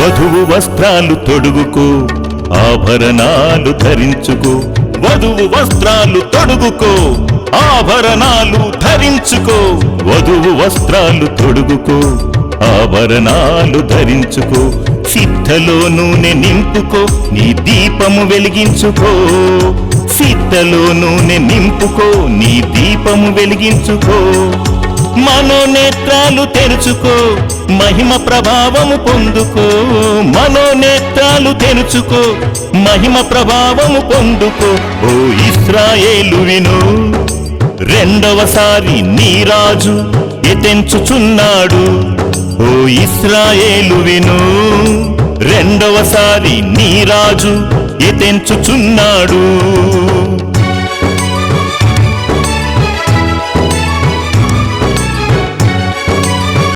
వధువు వస్త్రాలు తొడుగుకో, ఆభరణాలు ధరించుకో. వధువు వస్త్రాలు తొడుగుకో, ఆభరణాలు ధరించుకో. వధువు వస్త్రాలు తొడుగుకో, ఆభరణాలు ధరించుకో. సిద్ధలో నూనె నింపుకో, నీ దీపము వెలిగించుకో. సిద్ధలో నూనె నింపుకో, నీ దీపము వెలిగించుకో. మనోనేత్రాలు తెరుచుకో, మహిమ ప్రభావము పొందుకో. మనోనేత్రాలు తెరుచుకో, మహిమ ప్రభావము పొందుకో. ఓ ఇశ్రాయేలు విను, రెండవసారి నీ రాజు ఎతెంచుచున్నాడు. ఓ ఇశ్రాయేలు విను, రెండవసారి నీ రాజు ఎతెంచుచున్నాడు.